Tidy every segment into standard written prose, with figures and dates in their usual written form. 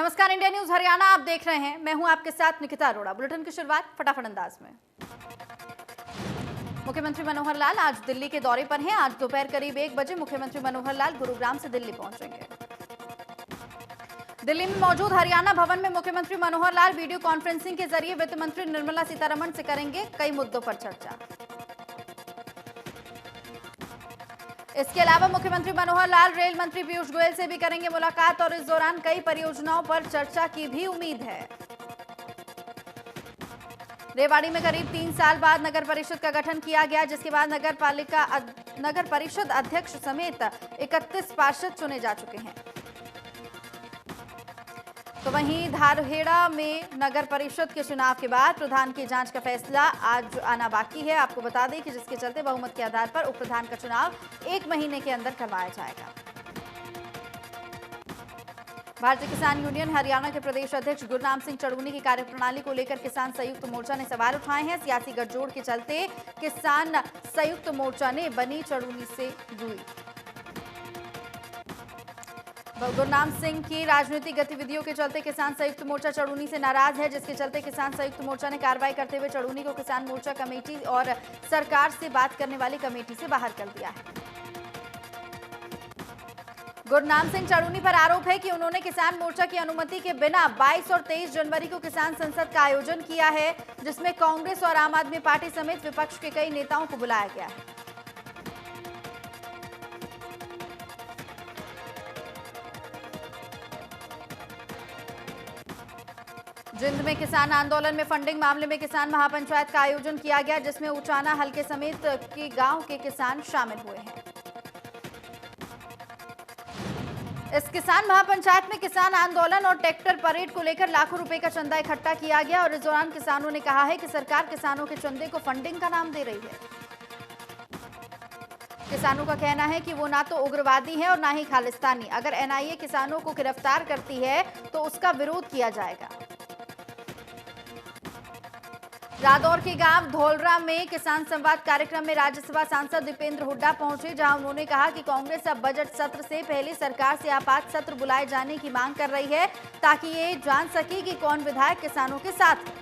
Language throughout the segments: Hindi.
नमस्कार, इंडिया न्यूज हरियाणा आप देख रहे हैं। मैं हूं आपके साथ निकिता अरोड़ा। बुलेटिन की शुरुआत फटाफट अंदाज में। मुख्यमंत्री मनोहर लाल आज दिल्ली के दौरे पर हैं। आज दोपहर करीब 1 बजे मुख्यमंत्री मनोहर लाल गुरुग्राम से दिल्ली पहुंचेंगे। दिल्ली में मौजूद हरियाणा भवन में मुख्यमंत्री मनोहर लाल वीडियो कॉन्फ्रेंसिंग के जरिए वित्त मंत्री निर्मला सीतारमण से करेंगे कई मुद्दों पर चर्चा। इसके अलावा मुख्यमंत्री मनोहर लाल रेल मंत्री पीयूष गोयल से भी करेंगे मुलाकात और इस दौरान कई परियोजनाओं पर चर्चा की भी उम्मीद है। रेवाड़ी में करीब 3 साल बाद नगर परिषद का गठन किया गया, जिसके बाद नगर परिषद अध्यक्ष समेत 31 पार्षद चुने जा चुके हैं। तो वहीं धारहेड़ा में नगर परिषद के चुनाव के बाद प्रधान की जांच का फैसला आज आना बाकी है। आपको बता दें कि जिसके चलते बहुमत के आधार पर उप प्रधान का चुनाव 1 महीने के अंदर करवाया जाएगा। भारतीय किसान यूनियन हरियाणा के प्रदेश अध्यक्ष गुरनाम सिंह चड़ूनी की कार्यप्रणाली को लेकर किसान संयुक्त मोर्चा ने सवाल उठाए हैं। सियासी गठजोड़ के चलते किसान संयुक्त मोर्चा ने बनी चड़ूनी से जुड़ी। गुरनाम सिंह की राजनीतिक गतिविधियों के चलते किसान संयुक्त मोर्चा चड़ूनी से नाराज है, जिसके चलते किसान संयुक्त मोर्चा ने कार्रवाई करते हुए चड़ूनी को किसान मोर्चा कमेटी और सरकार से बात करने वाली कमेटी से बाहर कर दिया है। गुरनाम सिंह चड़ूनी पर आरोप है कि उन्होंने किसान मोर्चा की अनुमति के बिना 22 और 23 जनवरी को किसान संसद का आयोजन किया है, जिसमें कांग्रेस और आम आदमी पार्टी समेत विपक्ष के कई नेताओं को बुलाया गया है। जिंद में किसान आंदोलन में फंडिंग मामले में किसान महापंचायत का आयोजन किया गया, जिसमें उचाना हलके समेत के गांव के किसान शामिल हुए हैं। इस किसान महापंचायत में किसान आंदोलन और ट्रैक्टर परेड को लेकर लाखों रुपए का चंदा इकट्ठा किया गया और इस दौरान किसानों ने कहा है कि सरकार किसानों के चंदे को फंडिंग का नाम दे रही है। किसानों का कहना है कि वो ना तो उग्रवादी है और ना ही खालिस्तानी। अगर एनआईए किसानों को गिरफ्तार करती है तो उसका विरोध किया जाएगा। रादौर के गांव धौलरा में किसान संवाद कार्यक्रम में राज्यसभा सांसद दीपेंद्र हुड्डा पहुंचे, जहां उन्होंने कहा कि कांग्रेस अब बजट सत्र से पहले सरकार से आपात सत्र बुलाए जाने की मांग कर रही है, ताकि ये जान सके कि कौन विधायक किसानों के साथ है।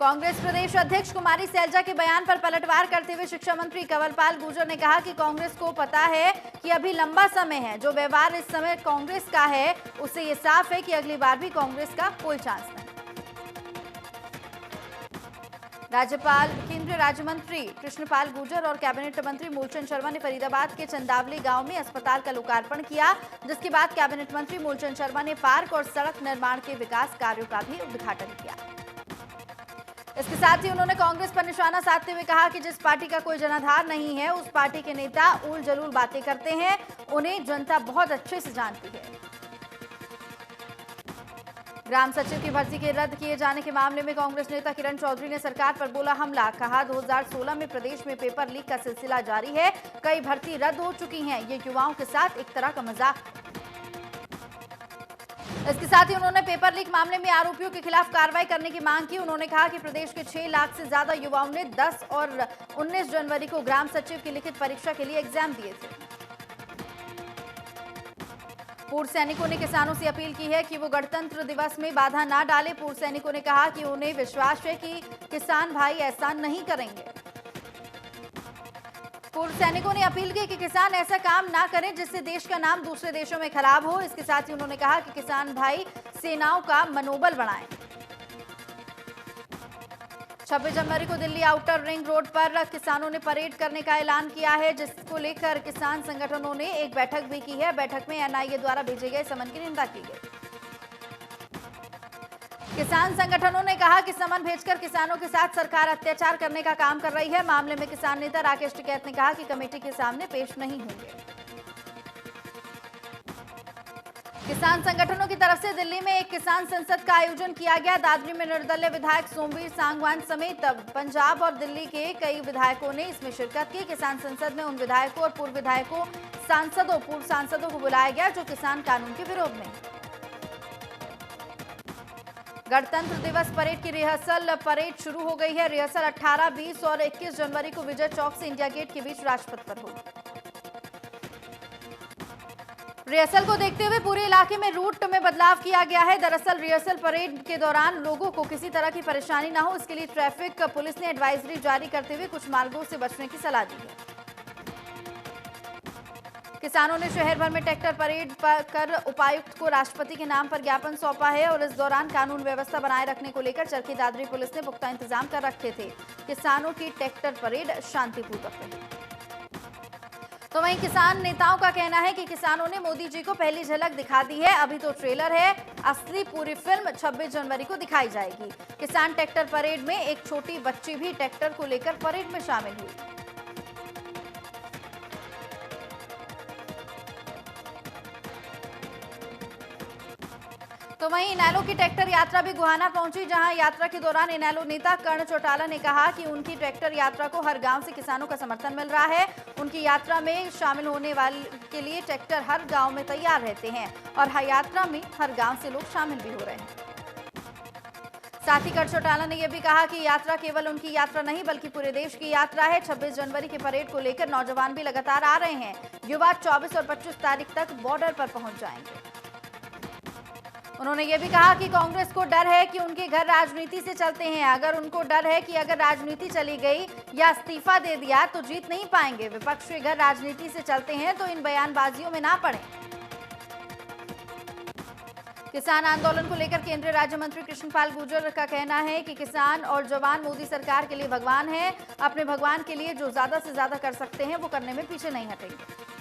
कांग्रेस प्रदेश अध्यक्ष कुमारी सैलजा के बयान पर पलटवार करते हुए शिक्षा मंत्री कंवरपाल गुर्जर ने कहा कि कांग्रेस को पता है कि अभी लंबा समय है। जो व्यवहार इस समय कांग्रेस का है उससे ये साफ है कि अगली बार भी कांग्रेस का कोई चांस नहीं। राज्यपाल केंद्रीय राज्य मंत्री कृष्णपाल गुर्जर और कैबिनेट मंत्री मूलचंद शर्मा ने फरीदाबाद के चंदावली गांव में अस्पताल का लोकार्पण किया, जिसके बाद कैबिनेट मंत्री मूलचंद शर्मा ने पार्क और सड़क निर्माण के विकास कार्यों का भी उद्घाटन किया। इसके साथ ही उन्होंने कांग्रेस पर निशाना साधते हुए कहा कि जिस पार्टी का कोई जनाधार नहीं है उस पार्टी के नेता उल जलूल बातें करते हैं, उन्हें जनता बहुत अच्छे से जानती है। ग्राम सचिव की भर्ती के रद्द किए जाने के मामले में कांग्रेस नेता किरण चौधरी ने सरकार पर बोला हमला। कहा 2016 में प्रदेश में पेपर लीक का सिलसिला जारी है, कई भर्ती रद्द हो चुकी हैं, ये युवाओं के साथ एक तरह का मजाक। इसके साथ ही उन्होंने पेपर लीक मामले में आरोपियों के खिलाफ कार्रवाई करने की मांग की। उन्होंने कहा कि प्रदेश के 6 लाख से ज्यादा युवाओं ने 10 और 19 जनवरी को ग्राम सचिव की लिखित परीक्षा के लिए एग्जाम दिए थे। पूर्व सैनिकों ने किसानों से अपील की है कि वो गणतंत्र दिवस में बाधा ना डालें। पूर्व सैनिकों ने कहा कि उन्हें विश्वास है कि किसान भाई ऐसा नहीं करेंगे। पूर्व सैनिकों ने अपील की कि किसान ऐसा काम ना करें जिससे देश का नाम दूसरे देशों में खराब हो। इसके साथ ही उन्होंने कहा कि किसान भाई सेनाओं का मनोबल बढ़ाएं। 26 जनवरी को दिल्ली आउटर रिंग रोड पर किसानों ने परेड करने का ऐलान किया है, जिसको लेकर किसान संगठनों ने एक बैठक भी की है। बैठक में एनआईए द्वारा भेजे गए समन की निंदा की गई। किसान संगठनों ने कहा कि समन भेजकर किसानों के साथ सरकार अत्याचार करने का काम कर रही है। मामले में किसान नेता राकेश टिकैत ने कहा कि कमेटी के सामने पेश नहीं होंगे। किसान संगठनों की तरफ से दिल्ली में एक किसान संसद का आयोजन किया गया। दादरी में निर्दलीय विधायक सोमवीर सांगवान समेत पंजाब और दिल्ली के कई विधायकों ने इसमें शिरकत की। किसान संसद में उन विधायकों और पूर्व विधायकों, पूर्व सांसदों को बुलाया गया जो किसान कानून के विरोध में। गणतंत्र दिवस परेड की परेड शुरू हो गई है। रिहर्सल 18, 20 और 21 जनवरी को विजय चौक से इंडिया गेट के बीच राजपथ पर होगी। रिहर्सल को देखते हुए पूरे इलाके में रूट में बदलाव किया गया है। दरअसल रिहर्सल परेड के दौरान लोगों को किसी तरह की परेशानी ना हो, इसके लिए ट्रैफिक पुलिस ने एडवाइजरी जारी करते हुए कुछ मार्गों से बचने की सलाह दी है। किसानों ने शहर भर में ट्रैक्टर परेड कर उपायुक्त को राष्ट्रपति के नाम पर ज्ञापन सौंपा है और इस दौरान कानून व्यवस्था बनाए रखने को लेकर चरखी दादरी पुलिस ने पुख्ता इंतजाम कर रखे थे। किसानों की ट्रैक्टर परेड शांतिपूर्वक रही। तो वहीं किसान नेताओं का कहना है कि किसानों ने मोदी जी को पहली झलक दिखा दी है, अभी तो ट्रेलर है, असली पूरी फिल्म 26 जनवरी को दिखाई जाएगी। किसान ट्रैक्टर परेड में एक छोटी बच्ची भी ट्रैक्टर को लेकर परेड में शामिल हुई। तो वहीं इनेलो की ट्रैक्टर यात्रा भी गोहाना पहुंची, जहां यात्रा के दौरान इनेलो नेता कर्ण चौटाला ने कहा कि उनकी ट्रैक्टर यात्रा को हर गांव से किसानों का समर्थन मिल रहा है। उनकी यात्रा में शामिल होने वाले के लिए ट्रैक्टर हर गांव में तैयार रहते हैं और हर यात्रा में हर गांव से लोग शामिल भी हो रहे हैं। साथ ही कर्ण चौटाला ने यह भी कहा कि यात्रा केवल उनकी यात्रा नहीं बल्कि पूरे देश की यात्रा है। 26 जनवरी की परेड को लेकर नौजवान भी लगातार आ रहे हैं। युवा 24 और 25 तारीख तक बॉर्डर पर पहुंच जाएंगे। उन्होंने ये भी कहा कि कांग्रेस को डर है कि उनके घर राजनीति से चलते हैं। अगर उनको डर है कि अगर राजनीति चली गई या इस्तीफा दे दिया तो जीत नहीं पाएंगे। विपक्ष के घर राजनीति से चलते हैं तो इन बयानबाजियों में ना पड़े। किसान आंदोलन को लेकर केंद्रीय राज्य मंत्री कृष्णपाल गुर्जर का कहना है कि किसान और जवान मोदी सरकार के लिए भगवान है। अपने भगवान के लिए जो ज्यादा से ज्यादा कर सकते हैं वो करने में पीछे नहीं हटेंगे।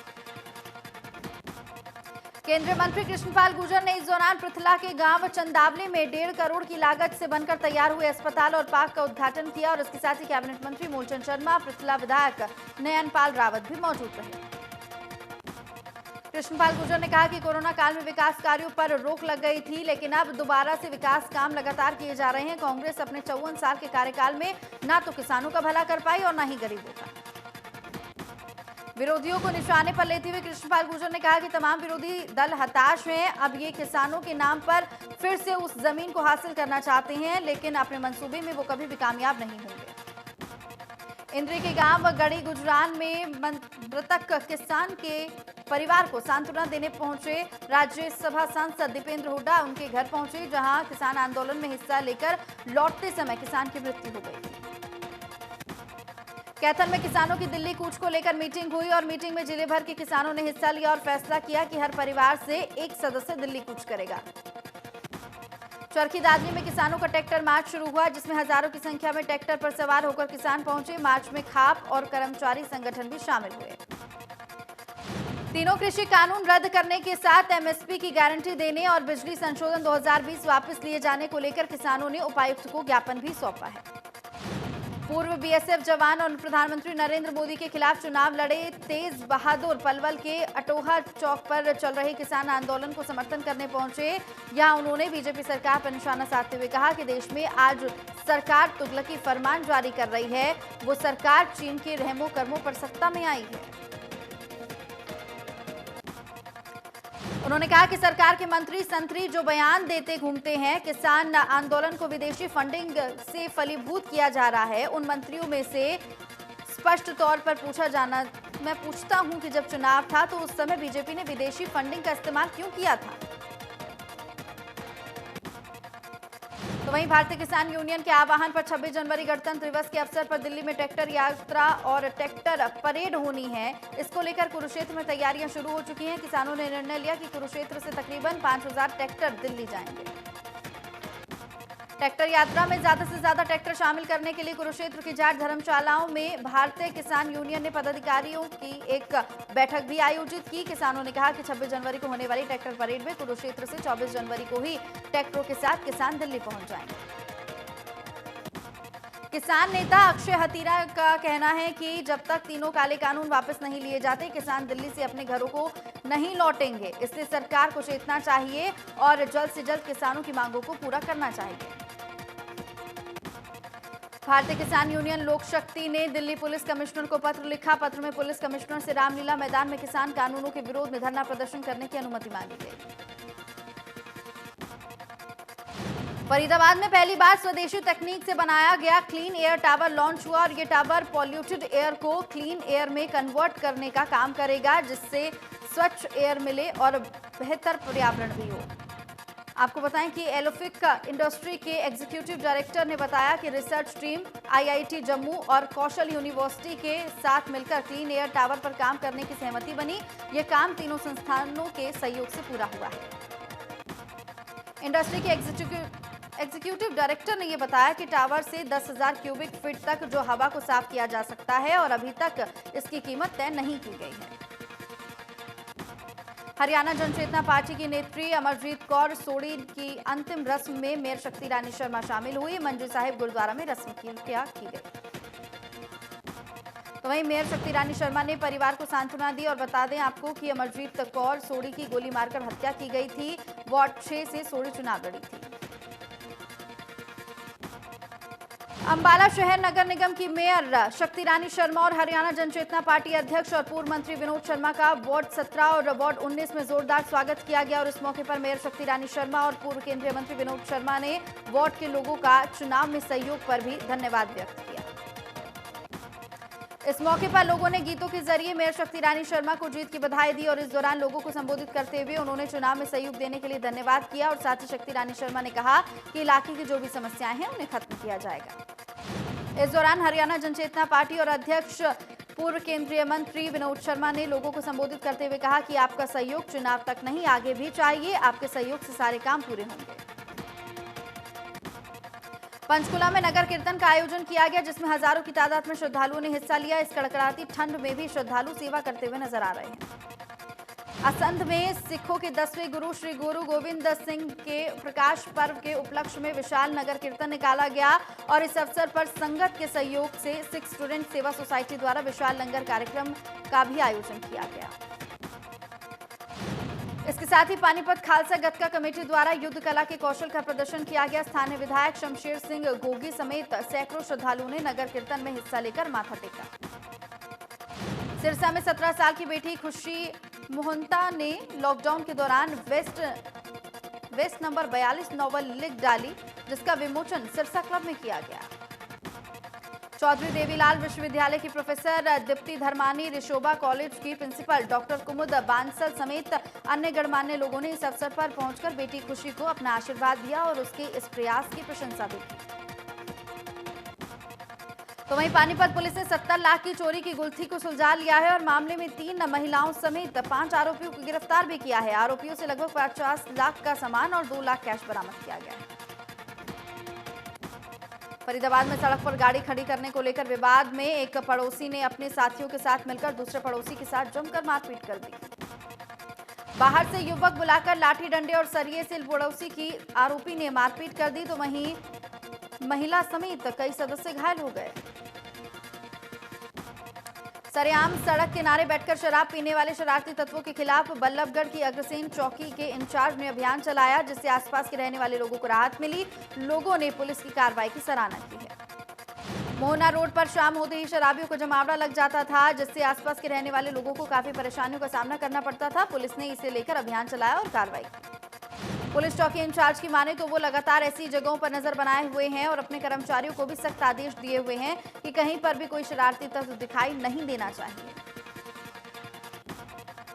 केंद्रीय मंत्री कृष्णपाल गुर्जर ने इस दौरान पृथला के गांव चंदावली में 1.5 करोड़ की लागत से बनकर तैयार हुए अस्पताल और पार्क का उद्घाटन किया और इसके साथ ही कैबिनेट मंत्री मूलचंद शर्मा, पृथला विधायक नयनपाल रावत भी मौजूद रहे। कृष्णपाल गुर्जर ने कहा कि कोरोना काल में विकास कार्यों पर रोक लग गई थी, लेकिन अब दोबारा से विकास काम लगातार किए जा रहे हैं। कांग्रेस अपने 54 साल के कार्यकाल में ना तो किसानों का भला कर पाई और न ही गरीबों का। विरोधियों को निशाने पर लेते हुए कृष्णपाल गुर्जर ने कहा कि तमाम विरोधी दल हताश हैं। अब ये किसानों के नाम पर फिर से उस जमीन को हासिल करना चाहते हैं, लेकिन अपने मंसूबे में वो कभी भी कामयाब नहीं होंगे। इंद्री के गांव गड़ी गुजरान में मृतक किसान के परिवार को सांत्वना देने पहुंचे राज्यसभा सांसद दीपेंद्र हुड्डा उनके घर पहुंचे, जहां किसान आंदोलन में हिस्सा लेकर लौटते समय किसान की मृत्यु हो गई। कैथल में किसानों की दिल्ली कूच को लेकर मीटिंग हुई और मीटिंग में जिले भर के किसानों ने हिस्सा लिया और फैसला किया कि हर परिवार से एक सदस्य दिल्ली कूच करेगा। चरखी दादरी में किसानों का ट्रैक्टर मार्च शुरू हुआ, जिसमें हजारों की संख्या में ट्रैक्टर पर सवार होकर किसान पहुंचे। मार्च में खाप और कर्मचारी संगठन भी शामिल हुए। तीनों कृषि कानून रद्द करने के साथ एमएसपी की गारंटी देने और बिजली संशोधन 2020 वापस लिए जाने को लेकर किसानों ने उपायुक्त को ज्ञापन भी सौंपा है। पूर्व बीएसएफ जवान और प्रधानमंत्री नरेंद्र मोदी के खिलाफ चुनाव लड़े तेज बहादुर पलवल के अटोहा चौक पर चल रहे किसान आंदोलन को समर्थन करने पहुंचे। यहां उन्होंने बीजेपी सरकार पर निशाना साधते हुए कहा कि देश में आज सरकार तुगलकी फरमान जारी कर रही है। वो सरकार चीन के रहमो कर्मों पर सत्ता में आई है। उन्होंने कहा कि सरकार के मंत्री संतरी जो बयान देते घूमते हैं, किसान आंदोलन को विदेशी फंडिंग से फलीभूत किया जा रहा है। उन मंत्रियों में से स्पष्ट तौर पर मैं पूछता हूं कि जब चुनाव था तो उस समय बीजेपी ने विदेशी फंडिंग का इस्तेमाल क्यों किया था। तो वहीं भारतीय किसान यूनियन के आह्वान पर 26 जनवरी गणतंत्र दिवस के अवसर पर दिल्ली में ट्रैक्टर यात्रा और ट्रैक्टर परेड होनी है। इसको लेकर कुरुक्षेत्र में तैयारियां शुरू हो चुकी हैं। किसानों ने निर्णय लिया कि कुरुक्षेत्र से तकरीबन 5000 ट्रैक्टर दिल्ली जाएंगे। ट्रैक्टर यात्रा में ज्यादा से ज्यादा ट्रैक्टर शामिल करने के लिए कुरुक्षेत्र की जाट धर्मशालाओं में भारतीय किसान यूनियन ने पदाधिकारियों की एक बैठक भी आयोजित की। किसानों ने कहा कि 26 जनवरी को होने वाली ट्रैक्टर परेड में कुरुक्षेत्र से 24 जनवरी को ही ट्रैक्टरों के साथ किसान दिल्ली पहुंच जाएंगे। किसान नेता अक्षय हतीरा का कहना है कि जब तक तीनों काले कानून वापस नहीं लिए जाते, किसान दिल्ली से अपने घरों को नहीं लौटेंगे। इसलिए सरकार को चेतना चाहिए और जल्द से जल्द किसानों की मांगों को पूरा करना चाहिए। भारतीय किसान यूनियन लोक शक्ति ने दिल्ली पुलिस कमिश्नर को पत्र लिखा। पत्र में पुलिस कमिश्नर से रामलीला मैदान में किसान कानूनों के विरोध में धरना प्रदर्शन करने की अनुमति मांगी गई। फरीदाबाद में पहली बार स्वदेशी तकनीक से बनाया गया क्लीन एयर टावर लॉन्च हुआ और ये टावर पॉल्यूटेड एयर को क्लीन एयर में कन्वर्ट करने का काम करेगा, जिससे स्वच्छ एयर मिले और बेहतर पर्यावरण भी हो। आपको बताएं कि एलोफिक इंडस्ट्री के एग्जीक्यूटिव डायरेक्टर ने बताया कि रिसर्च टीम आईआईटी जम्मू और कौशल यूनिवर्सिटी के साथ मिलकर क्लीन एयर टावर पर काम करने की सहमति बनी। यह काम तीनों संस्थानों के सहयोग से पूरा हुआ है। इंडस्ट्री के एग्जीक्यूटिव डायरेक्टर ने यह बताया कि टावर से 10,000 क्यूबिक फीट तक जो हवा को साफ किया जा सकता है और अभी तक इसकी कीमत तय नहीं की गई है। हरियाणा जनचेतना पार्टी की नेत्री अमरजीत कौर सोढ़ी की अंतिम रस्म में मेयर शक्ति रानी शर्मा शामिल हुई। मंजी साहिब गुरुद्वारा में रस्म की गई। तो वहीं मेयर शक्ति रानी शर्मा ने परिवार को सांत्वना दी और बता दें आपको कि अमरजीत कौर सोढ़ी की गोली मारकर हत्या की गई थी। वार्ड 6 से सोढ़ी चुनाव लड़ी थी। अंबाला शहर नगर निगम की मेयर शक्ति रानी शर्मा और हरियाणा जनचेतना पार्टी अध्यक्ष और पूर्व मंत्री विनोद शर्मा का वार्ड 17 और वार्ड 19 में जोरदार स्वागत किया गया और इस मौके पर मेयर शक्ति रानी शर्मा और पूर्व केंद्रीय मंत्री विनोद शर्मा ने वार्ड के लोगों का चुनाव में सहयोग पर भी धन्यवाद व्यक्त किया। इस मौके पर लोगों ने गीतों के जरिए मेयर शक्ति रानी शर्मा को जीत की बधाई दी और इस दौरान लोगों को संबोधित करते हुए उन्होंने चुनाव में सहयोग देने के लिए धन्यवाद किया और साथ ही शक्ति रानी शर्मा ने कहा कि इलाके की जो भी समस्याएं हैं उन्हें खत्म किया जाएगा। इस दौरान हरियाणा जनचेतना पार्टी और अध्यक्ष पूर्व केंद्रीय मंत्री विनोद शर्मा ने लोगों को संबोधित करते हुए कहा कि आपका सहयोग चुनाव तक नहीं आगे भी चाहिए। आपके सहयोग से सारे काम पूरे होंगे। पंचकुला में नगर कीर्तन का आयोजन किया गया जिसमें हजारों की तादाद में श्रद्धालुओं ने हिस्सा लिया। इस कड़कड़ाती ठंड में भी श्रद्धालु सेवा करते हुए नजर आ रहे हैं। असंध में सिखों के 10वें गुरु श्री गुरु गोविंद सिंह के प्रकाश पर्व के उपलक्ष्य में विशाल नगर कीर्तन निकाला गया और इस अवसर पर संगत के सहयोग से सिख स्टूडेंट सेवा सोसाइटी द्वारा विशाल लंगर कार्यक्रम का भी आयोजन किया गया। इसके साथ ही पानीपत खालसा गतका कमेटी द्वारा युद्ध कला के कौशल का प्रदर्शन किया गया। स्थानीय विधायक शमशेर सिंह गोगी समेत सैकड़ों श्रद्धालुओं ने नगर कीर्तन में हिस्सा लेकर माथा टेका। सिरसा में 17 साल की बेटी खुशी मोहंता ने लॉकडाउन के दौरान वेस्ट नंबर 42 नॉवल लिख डाली जिसका विमोचन सिरसा क्लब में किया गया। चौधरी देवीलाल विश्वविद्यालय की प्रोफेसर दीप्ति धर्मानी, रिशोबा कॉलेज की प्रिंसिपल डॉक्टर कुमुद बांसल समेत अन्य गणमान्य लोगों ने इस अवसर पर पहुंचकर बेटी खुशी को अपना आशीर्वाद दिया और उसके इस प्रयास की प्रशंसा भी की। तो वहीं पानीपत पुलिस ने 70 लाख की चोरी की गुत्थी को सुलझा लिया है और मामले में 3 महिलाओं समेत 5 आरोपियों को गिरफ्तार भी किया है। आरोपियों से लगभग 50 लाख का सामान और 2 लाख कैश बरामद किया गया है। फरीदाबाद में सड़क पर गाड़ी खड़ी करने को लेकर विवाद में एक पड़ोसी ने अपने साथियों के साथ मिलकर दूसरे पड़ोसी के साथ जमकर मारपीट कर दी। बाहर से युवक बुलाकर लाठी डंडे और सरिये से पड़ोसी की आरोपी ने मारपीट कर दी तो वहीं महिला समेत कई सदस्य घायल हो गए। सरेआम सड़क किनारे बैठकर शराब पीने वाले शरारती तत्वों के खिलाफ बल्लभगढ़ की अग्रसेन चौकी के इंचार्ज ने अभियान चलाया जिससे आसपास के रहने वाले लोगों को राहत मिली। लोगों ने पुलिस की कार्रवाई की सराहना की है। मोहना रोड पर शाम होते ही शराबियों को जमावड़ा लग जाता था जिससे आसपास के रहने वाले लोगों को काफी परेशानियों का सामना करना पड़ता था। पुलिस ने इसे लेकर अभियान चलाया और कार्रवाई की। पुलिस चौकी इंचार्ज की माने तो वो लगातार ऐसी जगहों पर नजर बनाए हुए हैं और अपने कर्मचारियों को भी सख्त आदेश दिए हुए हैं कि कहीं पर भी कोई शरारती तत्व दिखाई नहीं देना चाहिए।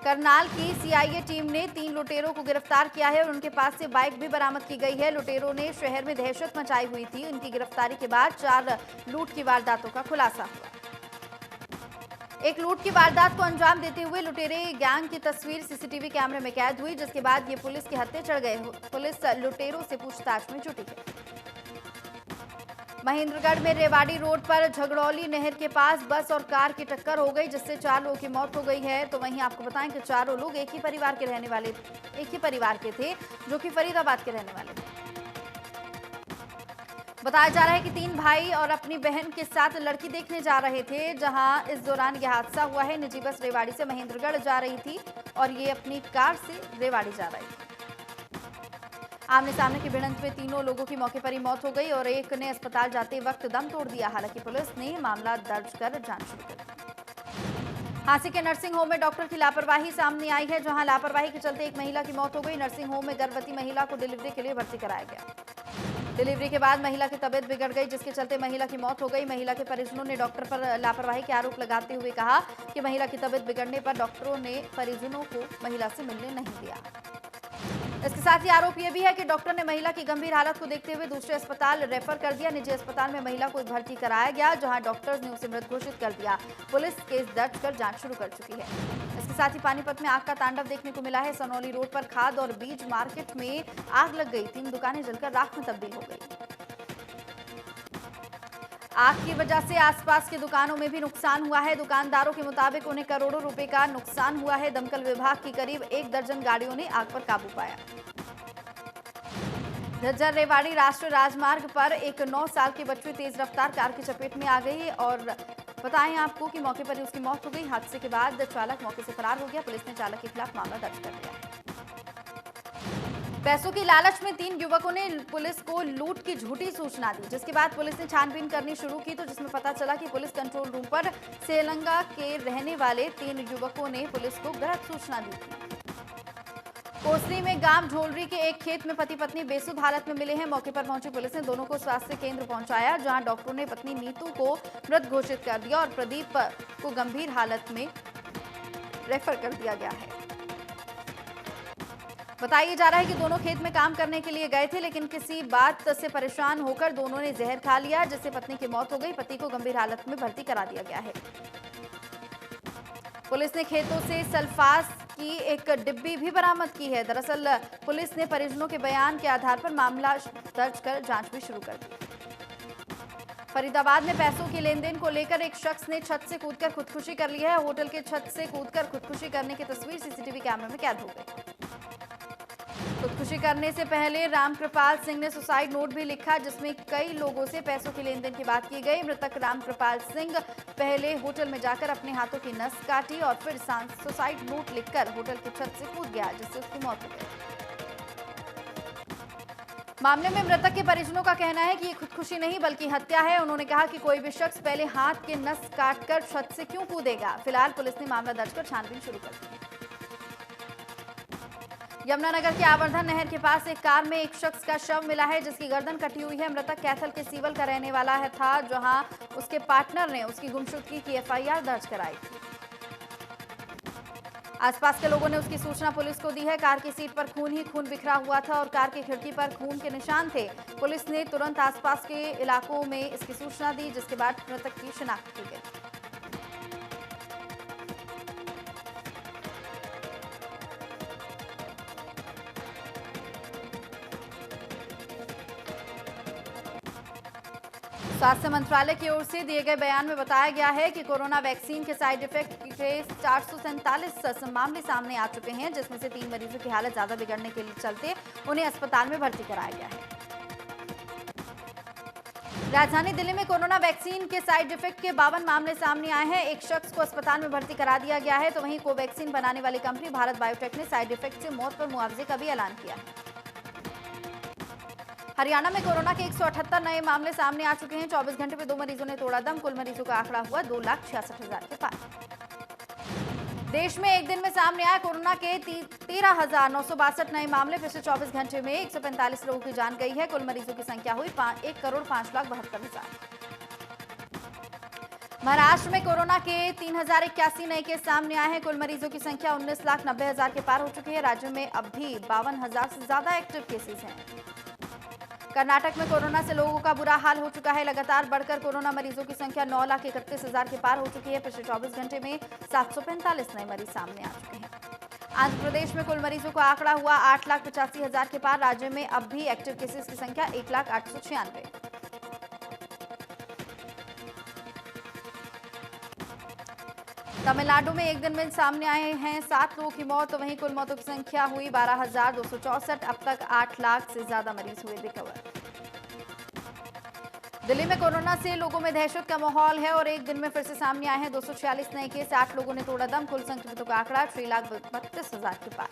करनाल की सीआईए टीम ने 3 लुटेरों को गिरफ्तार किया है और उनके पास से बाइक भी बरामद की गई है। लुटेरों ने शहर में दहशत मचाई हुई थी। उनकी गिरफ्तारी के बाद 4 लूट की वारदातों का खुलासा हुआ। एक लूट की वारदात को अंजाम देते हुए लुटेरे गैंग की तस्वीर सीसीटीवी कैमरे में कैद हुई जिसके बाद ये पुलिस के हत्थे चढ़ गए। पुलिस लुटेरों से पूछताछ में जुटी है। महेंद्रगढ़ में रेवाड़ी रोड पर झगड़ौली नहर के पास बस और कार की टक्कर हो गई जिससे 4 लोगों की मौत हो गई है। तो वहीं आपको बताएं कि चारों लोग एक ही परिवार के थे जो कि फरीदाबाद के रहने वाले थे। बताया जा रहा है कि 3 भाई और अपनी बहन के साथ लड़की देखने जा रहे थे जहां इस दौरान यह हादसा हुआ है। निजी बस रेवाड़ी से महेंद्रगढ़ जा रही थी और ये अपनी कार से रेवाड़ी जा रही थी। आमने सामने की भिड़ंत में तीनों लोगों की मौके पर ही मौत हो गई और एक ने अस्पताल जाते वक्त दम तोड़ दिया। हालांकि पुलिस ने मामला दर्ज कर जांच शुरू कर दी। हांसी के नर्सिंग होम में डॉक्टर की लापरवाही सामने आई है जहां लापरवाही के चलते एक महिला की मौत हो गई। नर्सिंग होम में गर्भवती महिला को डिलीवरी के लिए भर्ती कराया गया। डिलीवरी के बाद महिला की तबीयत बिगड़ गई, जिसके चलते महिला की मौत हो गई। महिला के परिजनों ने डॉक्टर पर लापरवाही के आरोप लगाते हुए कहा कि महिला की तबीयत बिगड़ने पर डॉक्टरों ने परिजनों को महिला से मिलने नहीं दिया। इसके साथ ही आरोप यह भी है कि डॉक्टर ने महिला की गंभीर हालत को देखते हुए दूसरे अस्पताल रेफर कर दिया। निजी अस्पताल में महिला को भर्ती कराया गया, जहां डॉक्टर्स ने उसे मृत घोषित कर दिया। पुलिस केस दर्ज कर जांच शुरू कर चुकी है। इसके साथ ही पानीपत में आग का तांडव देखने को मिला है। सनौली रोड पर खाद और बीज मार्केट में आग लग गई। 3 दुकानें जलकर राख में तब्दील हो गई। आग की वजह से आसपास की दुकानों में भी नुकसान हुआ है। दुकानदारों के मुताबिक उन्हें करोड़ों रुपए का नुकसान हुआ है। दमकल विभाग की करीब 1 दर्जन गाड़ियों ने आग पर काबू पाया। झज्जर रेवाड़ी राष्ट्रीय राजमार्ग पर एक 9 साल की बच्ची तेज रफ्तार कार की चपेट में आ गई और बताएं आपको कि मौके पर ही उसकी मौत हो गई। हादसे के बाद चालक मौके से फरार हो गया। पुलिस ने चालक के खिलाफ मामला दर्ज कर लिया। पैसों की लालच में 3 युवकों ने पुलिस को लूट की झूठी सूचना दी, जिसके बाद पुलिस ने छानबीन करनी शुरू की, तो जिसमें पता चला कि पुलिस कंट्रोल रूम पर सेलंगा के रहने वाले 3 युवकों ने पुलिस को गलत सूचना दी थी। कोसली में गांव ढोलरी के एक खेत में पति पत्नी बेसुध हालत में मिले हैं। मौके पर पहुंची पुलिस ने दोनों को स्वास्थ्य केंद्र पहुंचाया, जहां डॉक्टरों ने पत्नी नीतू को मृत घोषित कर दिया और प्रदीप को गंभीर हालत में रेफर कर दिया गया है। बताया जा रहा है कि दोनों खेत में काम करने के लिए गए थे, लेकिन किसी बात से परेशान होकर दोनों ने जहर खा लिया, जिससे पत्नी की मौत हो गई। पति को गंभीर हालत में भर्ती करा दिया गया है। पुलिस ने खेतों से सल्फास की एक डिब्बी भी बरामद की है। दरअसल पुलिस ने परिजनों के बयान के आधार पर मामला दर्ज कर जांच भी शुरू कर दी। फरीदाबाद में पैसों के लेन देन को लेकर एक शख्स ने छत से कूदकर खुदकुशी कर ली है। होटल के छत से कूदकर खुदकुशी करने की तस्वीर सीसीटीवी कैमरे में कैद हो गई। खुदकुशी करने से पहले रामकृपाल सिंह ने सुसाइड नोट भी लिखा, जिसमें कई लोगों से पैसों के लेन देन की बात की गई। मृतक रामकृपाल सिंह पहले होटल में जाकर अपने हाथों की नस काटी और फिर सुसाइड नोट लिखकर होटल की छत से कूद गया, जिससे उसकी मौत हो गई। मामले में मृतक के परिजनों का कहना है कि ये खुदकुशी नहीं बल्कि हत्या है। उन्होंने कहा कि कोई भी शख्स पहले हाथ के नस काटकर छत से क्यों कूदेगा। फिलहाल पुलिस ने मामला दर्ज कर छानबीन शुरू कर दी। यमुनानगर के आवर्धन नहर के पास एक कार में एक शख्स का शव मिला है, जिसकी गर्दन कटी हुई है। मृतक कैथल के सीवल का रहने वाला था, जहां उसके पार्टनर ने उसकी गुमशुदगी की एफआईआर दर्ज कराई थी। आसपास के लोगों ने उसकी सूचना पुलिस को दी है। कार की सीट पर खून ही खून बिखरा हुआ था और कार की खिड़की पर खून के निशान थे। पुलिस ने तुरंत आसपास के इलाकों में इसकी सूचना दी, जिसके बाद मृतक की शिनाख्त की गई। स्वास्थ्य मंत्रालय की ओर से दिए गए बयान में बताया गया है कि कोरोना वैक्सीन के साइड इफेक्ट के 447 मामले सामने आ चुके हैं, जिसमें से 3 मरीजों की हालत ज्यादा बिगड़ने के चलते उन्हें अस्पताल में भर्ती कराया गया है। राजधानी दिल्ली में कोरोना वैक्सीन के साइड इफेक्ट के 52 मामले सामने आए हैं। एक शख्स को अस्पताल में भर्ती करा दिया गया है, तो वहीं कोवैक्सीन बनाने वाली कंपनी भारत बायोटेक ने साइड इफेक्ट से मौत पर मुआवजे का भी ऐलान किया है। हरियाणा में कोरोना के 178 नए मामले सामने आ चुके हैं। 24 घंटे में 2 मरीजों ने तोड़ा दम। कुल मरीजों का आंकड़ा हुआ 2,66,000 के पार। देश में एक दिन में सामने आए कोरोना के 13,962 नए मामले। पिछले 24 घंटे में 145 लोगों की जान गई है। कुल मरीजों की संख्या हुई 1,05,72,000। महाराष्ट्र में कोरोना के 3,081 नए केस सामने आए हैं। कुल मरीजों की संख्या 19,90,000 के पार हो चुकी है। राज्य में अब भी 52,000 से ज्यादा एक्टिव केसेस हैं। कर्नाटक में कोरोना से लोगों का बुरा हाल हो चुका है। लगातार बढ़कर कोरोना मरीजों की संख्या 9,31,000 के पार हो चुकी है। पिछले 24 घंटे में 745 नए मरीज सामने आ चुके हैं। आंध्र प्रदेश में कुल मरीजों का आंकड़ा हुआ 8,85,000 के पार। राज्य में अब भी एक्टिव केसेस की संख्या 1,08,96। तमिलनाडु में एक दिन में सामने आए हैं 7 लोगों की मौत, तो वहीं कुल मौतों की संख्या हुई 12,264। अब तक 8 लाख से ज्यादा मरीज हुए रिकवर। दिल्ली में कोरोना से लोगों में दहशत का माहौल है और एक दिन में फिर से सामने आए हैं 246 नए केस। 8 लोगों ने तोड़ा दम। कुल संक्रमितों का आंकड़ा 3,32,000 के पार।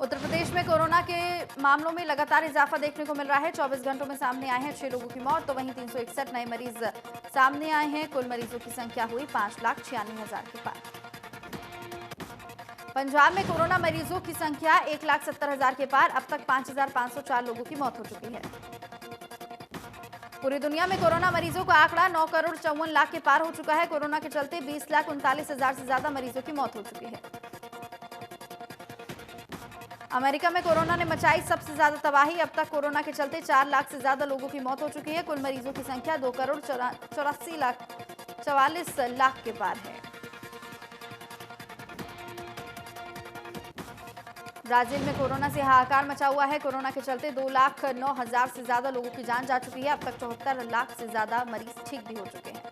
उत्तर प्रदेश में कोरोना के मामलों में लगातार इजाफा देखने को मिल रहा है। 24 घंटों में सामने आए हैं 6 लोगों की मौत, तो वहीं 361 नए मरीज सामने आए हैं। कुल मरीजों की संख्या हुई 5,96,000 के पार। पंजाब में कोरोना मरीजों की संख्या 1,70,000 के पार। अब तक 5,504 लोगों की मौत हो चुकी है। पूरी दुनिया में कोरोना मरीजों का आंकड़ा 9,54,00,000 के पार हो चुका है। कोरोना के चलते 20,39,000 से ज्यादा मरीजों की मौत हो चुकी है। अमेरिका में कोरोना ने मचाई सबसे ज्यादा तबाही। अब तक कोरोना के चलते 4 लाख से ज्यादा लोगों की मौत हो चुकी है। कुल मरीजों की संख्या 2,84,44,00,000 के पार है। ब्राजील में कोरोना से हाहाकार मचा हुआ है। कोरोना के चलते 2,09,000 से ज्यादा लोगों की जान जा चुकी है। अब तक 74 लाख से ज्यादा मरीज ठीक भी हो चुके हैं।